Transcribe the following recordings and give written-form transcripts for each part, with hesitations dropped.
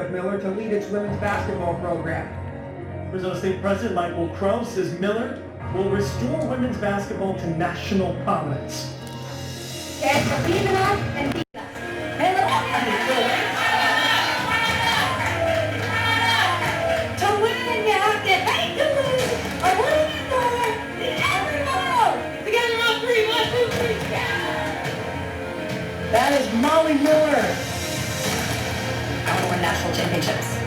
of Miller to lead its women's basketball program. Arizona State President Michael Crow says Miller will restore women's basketball to national prominence. Okay, so believe in us and beat us. To win, you have to hate to lose, or what do you do? Everyone! Together on three, 1, 2, 3, yeah! That is Molly Miller. I want to win national championships,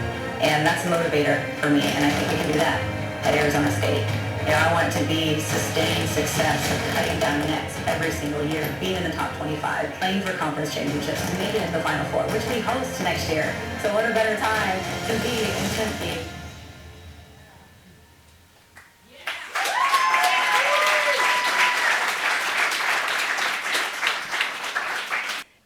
and that's a motivator for me, and I think we can do that at Arizona State. You know, I want to be sustained success of cutting down nets every single year, being in the top 25, playing for conference championships, and making it to the Final Four, which we host next year. So what a better time to be in Tempe.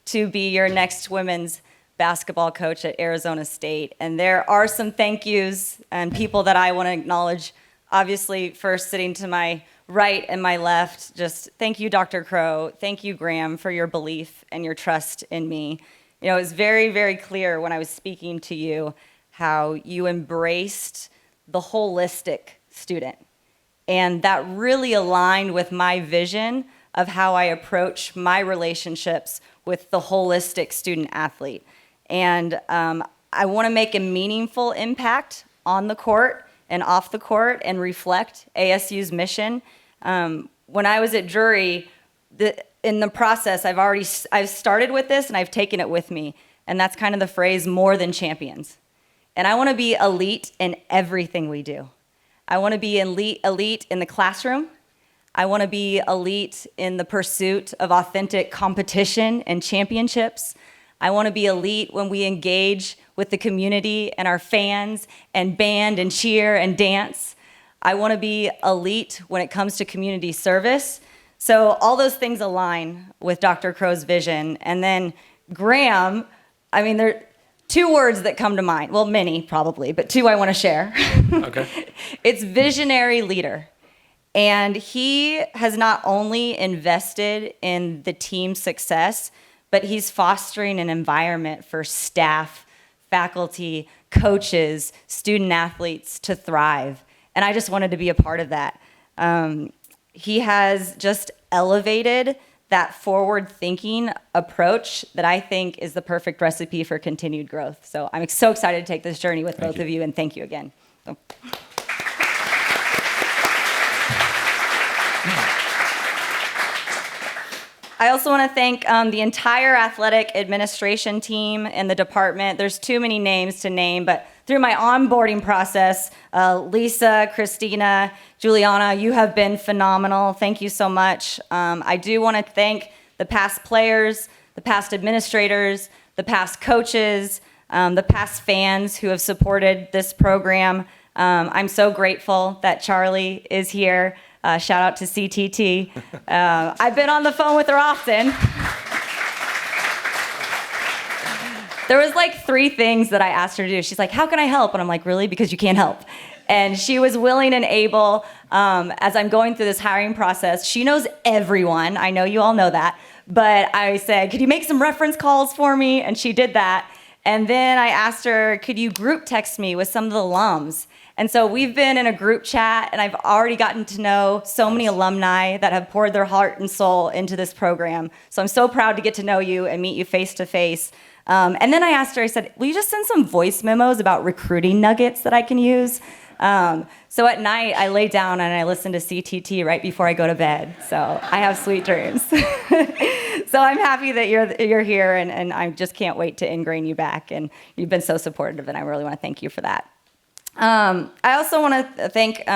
To be your next women's basketball coach at Arizona State. And there are some thank yous and people that I want to acknowledge. Obviously, first sitting to my right and my left, just thank you, Dr. Crow. Thank you, Graham, for your belief and your trust in me. You know, it was very, very clear when I was speaking to you how you embraced the holistic student. And that really aligned with my vision of how I approach my relationships with the holistic student athlete. And I want to make a meaningful impact on the court and off the court and reflect ASU's mission. When I was at Drury, in the process, I've started with this and I've taken it with me. And that's kind of the phrase, more than champions. And I want to be elite in everything we do. I want to be elite in the classroom. I want to be elite in the pursuit of authentic competition and championships. I want to be elite when we engage with the community and our fans and band and cheer and dance. I want to be elite when it comes to community service. So all those things align with Dr. Crow's vision. And then Graham, I mean, there are two words that come to mind. Well, many probably, but two I want to share. Okay. It's visionary leader. And he has not only invested in the team's success, but he's fostering an environment for staff, faculty, coaches, student athletes to thrive. And I just wanted to be a part of that. He has just elevated that forward-thinking approach that I think is the perfect recipe for continued growth. So I'm so excited to take this journey with both of you, and thank you again. So. I also want to thank the entire athletic administration team and the department. There's too many names to name, but through my onboarding process, Lisa, Christina, Juliana, you have been phenomenal. Thank you so much. I do want to thank the past players, the past administrators, the past coaches, the past fans who have supported this program. I'm so grateful that Charlie is here. Shout out to CTT. I've been on the phone with her often. There was like 3 things that I asked her to do. She's like, how can I help? And I'm like, really? Because you can't help. And she was willing and able, as I'm going through this hiring process. She knows everyone. I know you all know that. But I said, could you make some reference calls for me? And she did that. And then I asked her, could you group text me with some of the alums? And so we've been in a group chat, and I've already gotten to know so many alumni that have poured their heart and soul into this program. So I'm so proud to get to know you and meet you face to face. And then I asked her, I said, will you just send some voice memos about recruiting nuggets that I can use? So at night, I lay down and I listen to CTT right before I go to bed. So I have sweet dreams. So I'm happy that you're here, and I just can't wait to ingrain you back. And you've been so supportive, and I really want to thank you for that. I also want to thank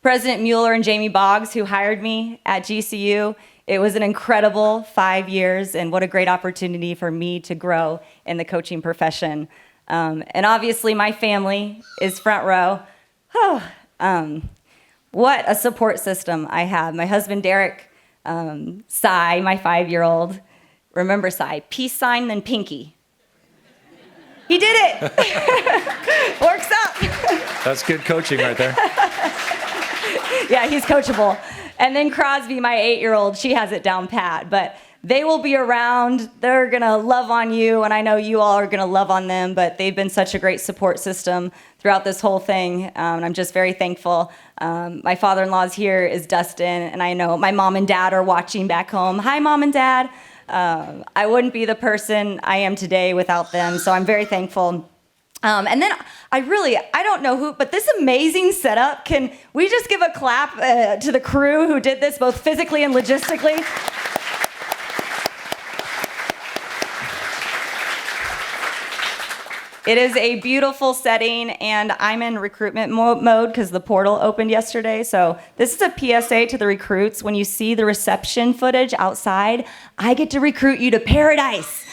President Mueller and Jamie Boggs, who hired me at GCU. It was an incredible 5 years, and what a great opportunity for me to grow in the coaching profession. And obviously, my family is front row. What a support system I have. My husband, Derek, Cy, my 5-year-old. Remember Cy, peace sign, then pinky. He did it. Works out. That's good coaching right there. Yeah, he's coachable. And then Crosby, my 8-year-old, she has it down pat. But They will be around. They're going to love on you, and I know you all are going to love on them, but they've been such a great support system throughout this whole thing, and I'm just very thankful. My father-in-law's here is Dustin, and I know my mom and dad are watching back home. Hi, Mom and Dad. I wouldn't be the person I am today without them, so I'm very thankful. And then I don't know who, but this amazing setup, can we just give a clap to the crew who did this both physically and logistically? It is a beautiful setting, and I'm in recruitment mode because the portal opened yesterday. So this is a PSA to the recruits. When you see the reception footage outside, I get to recruit you to paradise.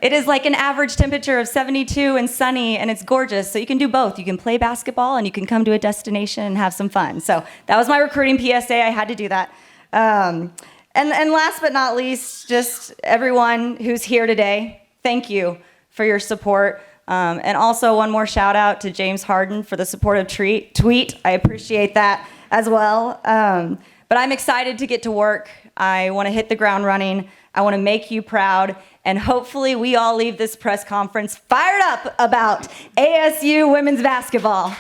It is like an average temperature of 72 and sunny, and it's gorgeous. So you can do both. You can play basketball, and you can come to a destination and have some fun. So that was my recruiting PSA. I had to do that. And last but not least, just everyone who's here today, thank you for your support. And also one more shout out to James Harden for the supportive tweet. I appreciate that as well. But I'm excited to get to work. I want to hit the ground running. I want to make you proud. And hopefully we all leave this press conference fired up about ASU women's basketball.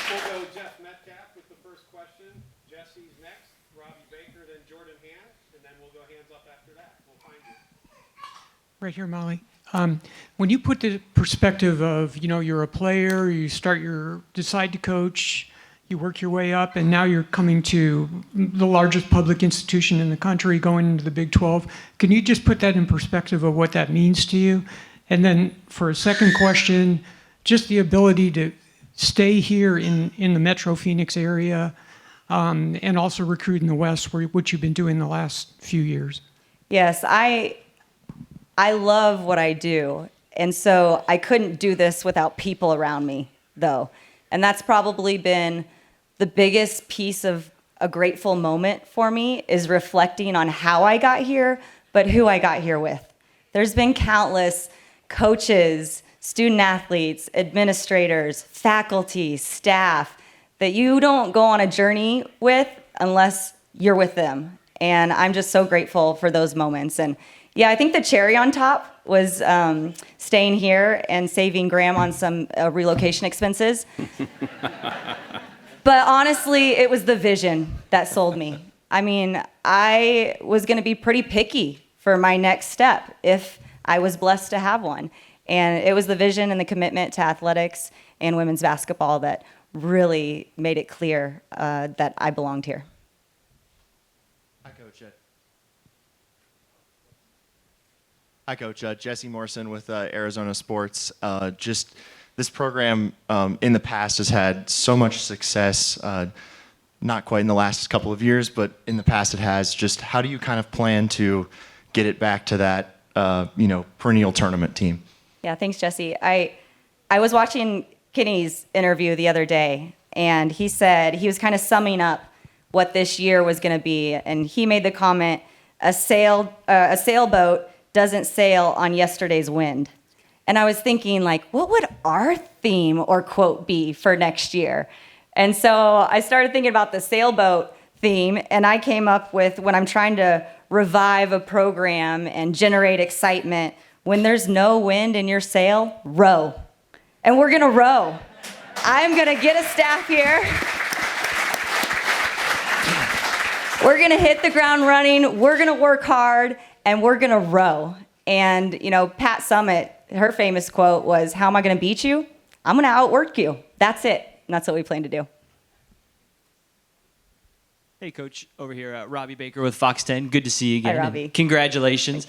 We'll go Jeff Metcalf with the first question. Jesse's next, Robbie Baker, then Jordan Hand, and then we'll go hands up after that. We'll find you. Right here, Molly. When you put the perspective of, you're a player, you decide to coach, you work your way up, and now you're coming to the largest public institution in the country, going into the Big 12. Can you just put that in perspective of what that means to you? And then for a second question, just the ability to stay here in the Metro Phoenix area, and also recruit in the West, which you've been doing the last few years. Yes, I love what I do. And so I couldn't do this without people around me, though. And that's probably been the biggest piece of a grateful moment for me, is reflecting on how I got here, but who I got here with. There's been countless coaches, student athletes, administrators, faculty, staff that you don't go on a journey with unless you're with them. And I'm just so grateful for those moments. And yeah, I think the cherry on top was staying here and saving Graham on some relocation expenses. But honestly, it was the vision that sold me. I mean, I was going to be pretty picky for my next step if I was blessed to have one. And it was the vision and the commitment to athletics and women's basketball that really made it clear that I belonged here. Hi, Coach. Jesse Morrison with Arizona Sports. Just this program in the past has had so much success, not quite in the last couple of years, but in the past it has. Just how do you kind of plan to get it back to that, perennial tournament team? Yeah, thanks, Jesse. I was watching Kenny's interview the other day, and he said he was kind of summing up what this year was going to be, and he made the comment, a sailboat doesn't sail on yesterday's wind. And I was thinking, what would our theme or quote be for next year? And so I started thinking about the sailboat theme, and I came up with, when I'm trying to revive a program and generate excitement, when there's no wind in your sail, row. And we're gonna row. I'm gonna get a staff here. We're gonna hit the ground running, we're gonna work hard, and we're gonna row. And Pat Summitt, her famous quote was, "How am I gonna beat you? I'm gonna outwork you." That's it, and that's what we plan to do. Hey, Coach, over here, Robbie Baker with Fox 10. Good to see you again. Hi, Robbie. Congratulations.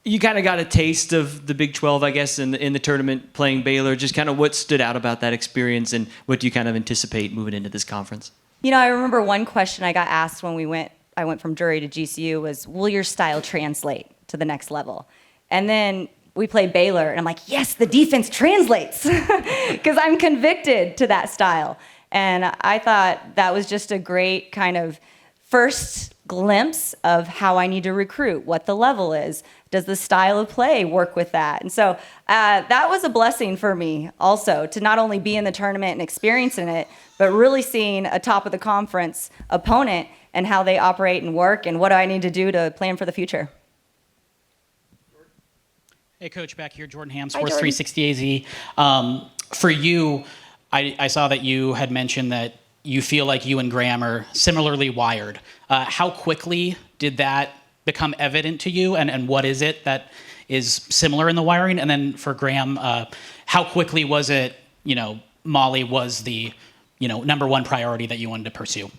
You kind of got a taste of the Big 12, I guess, in the tournament playing Baylor. Just kind of what stood out about that experience, and what do you kind of anticipate moving into this conference? I remember one question I got asked when I went from Drury to GCU was, will your style translate to the next level? And then we played Baylor, and I'm like, yes, the defense translates, because I'm convicted to that style. And I thought that was just a great kind of first glimpse of how I need to recruit, what the level is. Does the style of play work with that? And so that was a blessing for me also, to not only be in the tournament and experiencing it, but really seeing a top of the conference opponent and how they operate and work, and what do I need to do to plan for the future. Hey, Coach, back here, Jordan Ham, Hi, Sports Jordan. 360 AZ. For you, I saw that you had mentioned that you feel like you and Graham are similarly wired. How quickly did that become evident to you, and what is it that is similar in the wiring? And then for Graham, how quickly was it, Molly was the, number one priority that you wanted to pursue?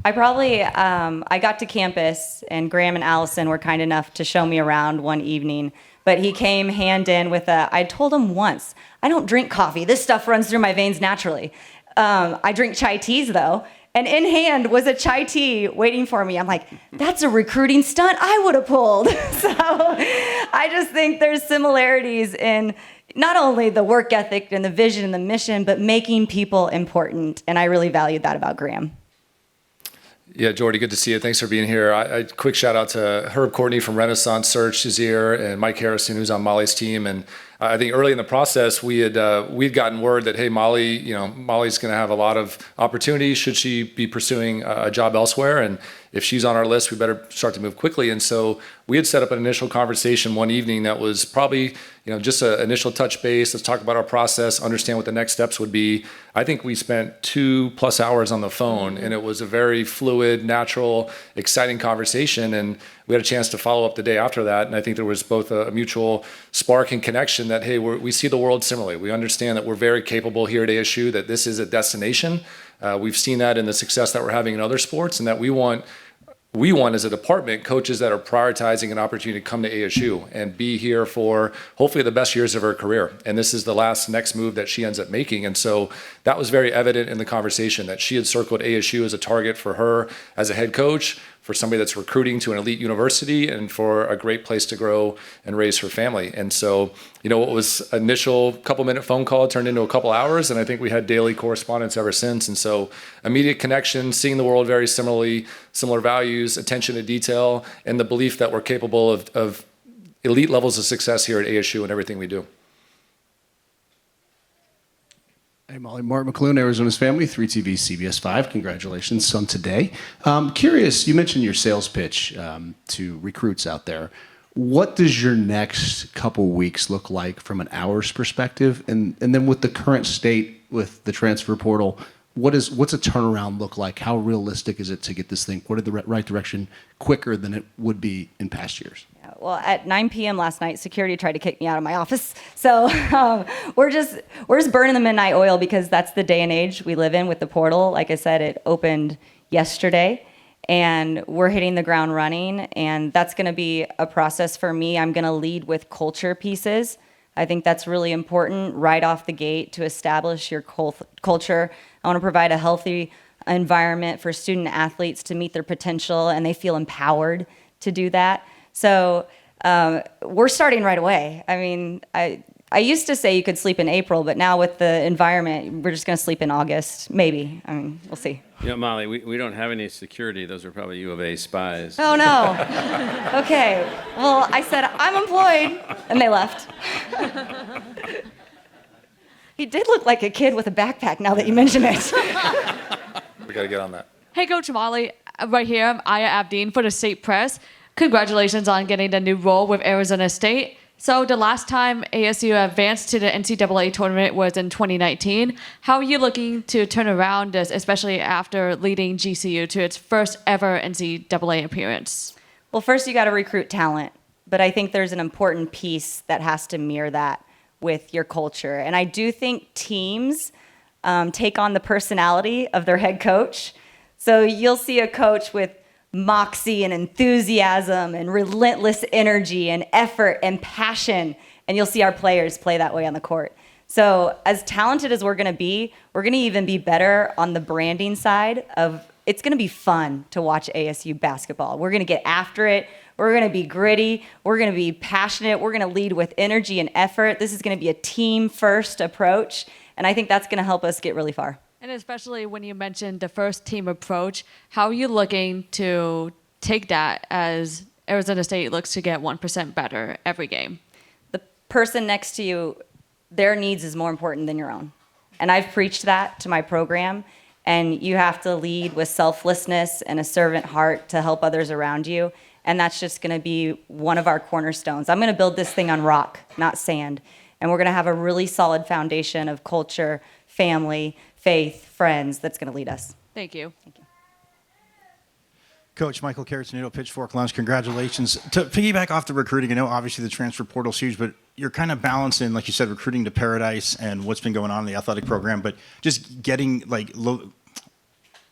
I probably, I got to campus, and Graham and Allison were kind enough to show me around one evening, but he came hand in with I told him once, I don't drink coffee. This stuff runs through my veins naturally. I drink chai teas though. And in hand was a chai tea waiting for me. I'm like, that's a recruiting stunt I would have pulled. So I just think there's similarities in not only the work ethic and the vision and the mission, but making people important. And I really valued that about Graham. Yeah, Jordy, good to see you. Thanks for being here. I quick shout out to Herb Courtney from Renaissance Search is here, and Mike Harrison, who's on Molly's team. And I think early in the process, we'd gotten word that, hey, Molly's going to have a lot of opportunities should she be pursuing a job elsewhere. And if she's on our list, we better start to move quickly. And so we had set up an initial conversation one evening that was probably, just an initial touch base. Let's talk about our process, understand what the next steps would be. I think we spent 2+ hours on the phone, and it was a very fluid, natural, exciting conversation. And we had a chance to follow up the day after that. And I think there was both a mutual spark and connection that, hey, we see the world similarly. We understand that we're very capable here at ASU, that this is a destination. We've seen that in the success that we're having in other sports, and that we want as a department coaches that are prioritizing an opportunity to come to ASU and be here for hopefully the best years of her career. And this is the next move that she ends up making. And so that was very evident in the conversation that she had circled ASU as a target for her as a head coach, for somebody that's recruiting to an elite university, and for a great place to grow and raise her family. And so, what was initial couple-minute phone call turned into a couple hours, and I think we had daily correspondence ever since. And so immediate connection, seeing the world very similarly, similar values, attention to detail, and the belief that we're capable of elite levels of success here at ASU and everything we do. Hey, Molly. Mark McClune, Arizona's Family, 3TV, CBS 5. Congratulations on today. Curious, you mentioned your sales pitch to recruits out there. What does your next couple weeks look like from an hours perspective? And then with the current state with the transfer portal, what's a turnaround look like? How realistic is it to get this thing pointed the right direction quicker than it would be in past years? Well, at 9 p.m. last night, security tried to kick me out of my office. So we're just burning the midnight oil, because that's the day and age we live in with the portal. Like I said, it opened yesterday, and we're hitting the ground running. And that's going to be a process for me. I'm going to lead with culture pieces. I think that's really important right off the gate to establish your culture. I want to provide a healthy environment for student athletes to meet their potential, and they feel empowered to do that. So we're starting right away. I mean, I used to say you could sleep in April, but now with the environment, we're just going to sleep in August, maybe. I mean, we'll see. Molly, we don't have any security. Those are probably U of A spies. Oh, no. Okay. Well, I said, I'm employed, and they left. He did look like a kid with a backpack now that you mention it. We got to get on that. Hey, Coach Molly. Right here, I'm Aya Abdeen for the State Press. Congratulations on getting the new role with Arizona State. So the last time ASU advanced to the NCAA tournament was in 2019. How are you looking to turn around this, especially after leading GCU to its first ever NCAA appearance? Well, first you got to recruit talent, but I think there's an important piece that has to mirror that with your culture. And I do think teams take on the personality of their head coach. So you'll see a coach with moxie and enthusiasm and relentless energy and effort and passion, and you'll see our players play that way on the court. So as talented as we're going to even be better on the branding side of it's going to be fun to watch ASU basketball. We're going to get after it. We're going to be gritty. We're going to be passionate. We're going to lead with energy and effort. This is going to be a team-first approach, and I think that's going to help us get really far. And especially when you mentioned the first team approach, how are you looking to take that as Arizona State looks to get 1% better every game? The person next to you, their needs is more important than your own. And I've preached that to my program. And you have to lead with selflessness and a servant heart to help others around you. And that's just going to be one of our cornerstones. I'm going to build this thing on rock, not sand. And we're going to have a really solid foundation of culture, family, faith, friends that's going to lead us. Thank you. Thank you. Coach Michael Carrotino, Pitchfork Lounge, congratulations. To piggyback off the recruiting, I know obviously the transfer portal's huge, but you're kind of balancing, like you said, recruiting to Paradise and what's been going on in the athletic program, but just getting, like,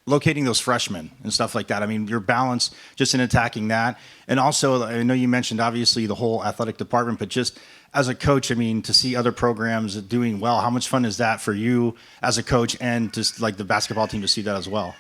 locating those freshmen and stuff like that. I mean, your balance just in attacking that. And also, I know you mentioned, obviously, the whole athletic department, but just as a coach, I mean, to see other programs doing well, how much fun is that for you as a coach and just, like, the basketball team to see that as well?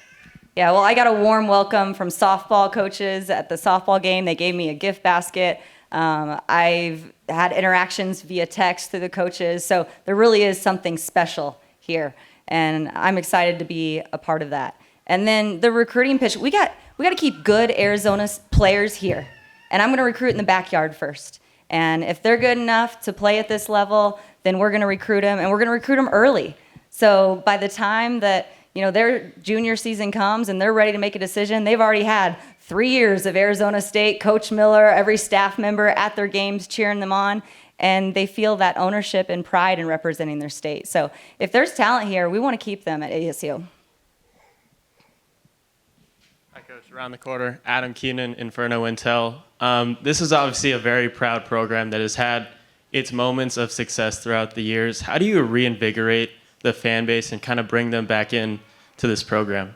Yeah, well, I got a warm welcome from softball coaches at the softball game. They gave me a gift basket. I've had interactions via text through the coaches. So there really is something special here. And I'm excited to be a part of that. And then the recruiting pitch, we got to keep good Arizona players here. And I'm going to recruit in the backyard first. And if they're good enough to play at this level, then we're going to recruit them, and we're going to recruit them early. So by the time that their junior season comes and they're ready to make a decision, they've already had 3 years of Arizona State, Coach Miller, every staff member at their games cheering them on, and they feel that ownership and pride in representing their state. So if there's talent here, we want to keep them at ASU. Hi, Coach. Around the corner, Adam Keenan, Inferno Intel. This is obviously a very proud program that has had its moments of success throughout the years. How do you reinvigorate the fan base and kind of bring them back in to this program?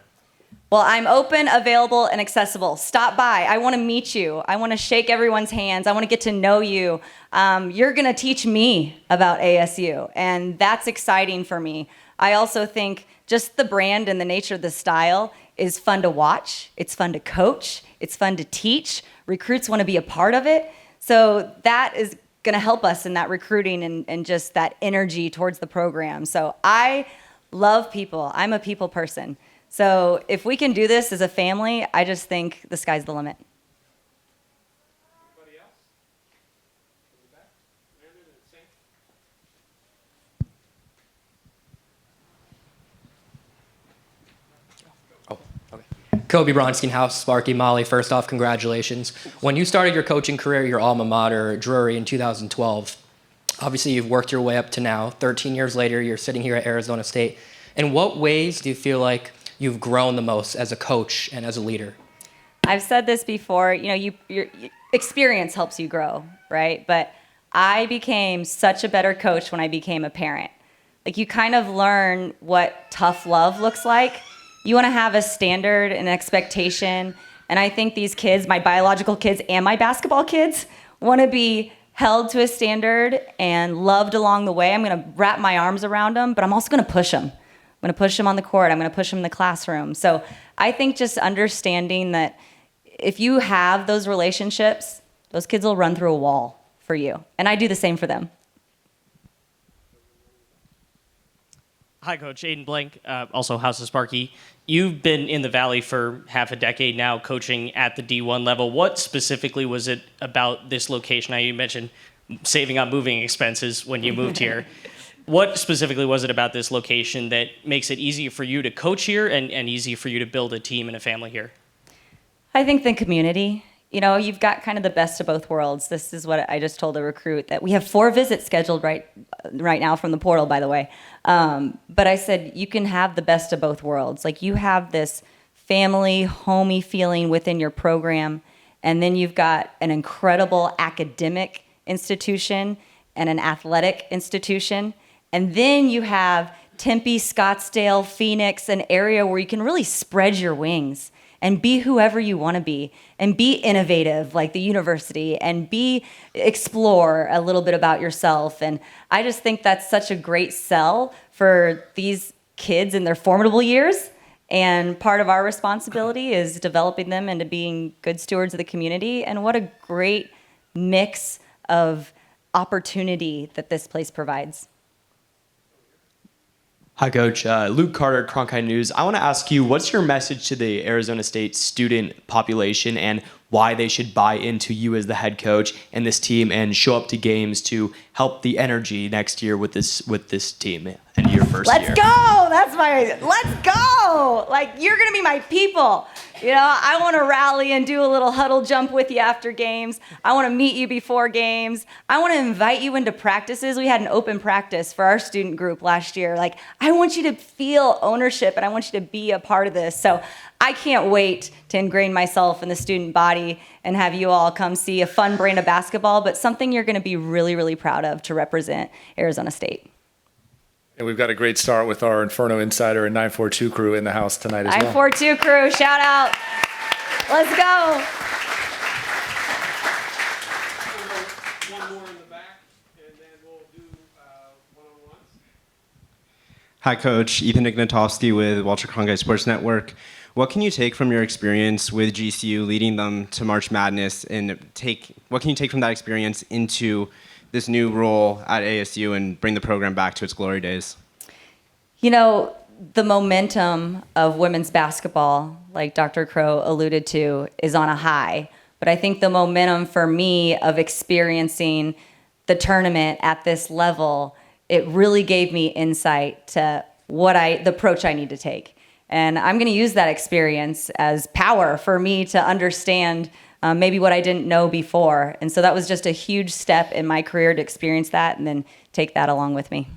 Well, I'm open, available, and accessible. Stop by. I want to meet you. I want to shake everyone's hands. I want to get to know you. You're going to teach me about ASU, and that's exciting for me. I also think just the brand and the nature of the style is fun to watch. It's fun to coach. It's fun to teach. Recruits want to be a part of it. So that is going to help us in that recruiting and just that energy towards the program. So I love people. I'm a people person. So if we can do this as a family, I just think the sky's the limit. Anybody else? In the back? Landon and Saint? Kobe Bronstein House, Sparky, Molly, first off, congratulations. When you started your coaching career, your alma mater, Drury, in 2012, obviously you've worked your way up to now. 13 years later, you're sitting here at Arizona State. In what ways do you feel like you've grown the most as a coach and as a leader? I've said this before, your experience helps you grow, right? But I became such a better coach when I became a parent. Like, you kind of learn what tough love looks like. You want to have a standard and expectation. And I think these kids, my biological kids and my basketball kids, want to be held to a standard and loved along the way. I'm going to wrap my arms around them, but I'm also going to push them. I'm going to push them on the court. I'm going to push them in the classroom. So I think just understanding that if you have those relationships, those kids will run through a wall for you. And I do the same for them. Hi, Coach. Aiden Blank, also House of Sparky. You've been in the Valley for half a decade now, coaching at the D1 level. What specifically was it about this location? Now, you mentioned saving on moving expenses when you moved here. What specifically was it about this location that makes it easy for you to coach here and easy for you to build a team and a family here? I think the community. You've got kind of the best of both worlds. This is what I just told a recruit, that we have 4 visits scheduled right now from the portal, by the way. But I said, you can have the best of both worlds. Like, you have this family, homey feeling within your program, and then you've got an incredible academic institution and an athletic institution. And then you have Tempe, Scottsdale, Phoenix, an area where you can really spread your wings and be whoever you want to be, and be innovative like the university, and explore a little bit about yourself. And I just think that's such a great sell for these kids in their formidable years. And part of our responsibility is developing them into being good stewards of the community. And what a great mix of opportunity that this place provides. Hi, Coach. Luke Carter, Cronkite News. I want to ask you, what's your message to the Arizona State student population and why they should buy into you as the head coach and this team and show up to games to help the energy next year with this team and your first year? Let's go! Let's go! Like, you're gonna be my people. You know, I want to rally and do a little huddle jump with you after games. I want to meet you before games. I want to invite you into practices. We had an open practice for our student group last year. Like, I want you to feel ownership and I want you to be a part of this. So I can't wait to ingrain myself in the student body and have you all come see a fun brand of basketball, but something you're going to be really, really proud of to represent Arizona State. And we've got a great start with our Inferno Insider and 942 crew in the house tonight as well. 942 crew, shout out. Let's go. One more in the back, and then we'll do one-on-ones. Hi, Coach. Ethan Ignatowski with Walter Cronkite Sports Network. What can you take from your experience with GCU leading them to March Madness, and what can you take from that experience into this new role at ASU and bring the program back to its glory days? You know, the momentum of women's basketball, like Dr. Crow alluded to, is on a high. But I think the momentum for me of experiencing the tournament at this level, it really gave me insight to the approach I need to take. And I'm going to use that experience as power for me to understand maybe what I didn't know before. And so that was just a huge step in my career to experience that and then take that along with me.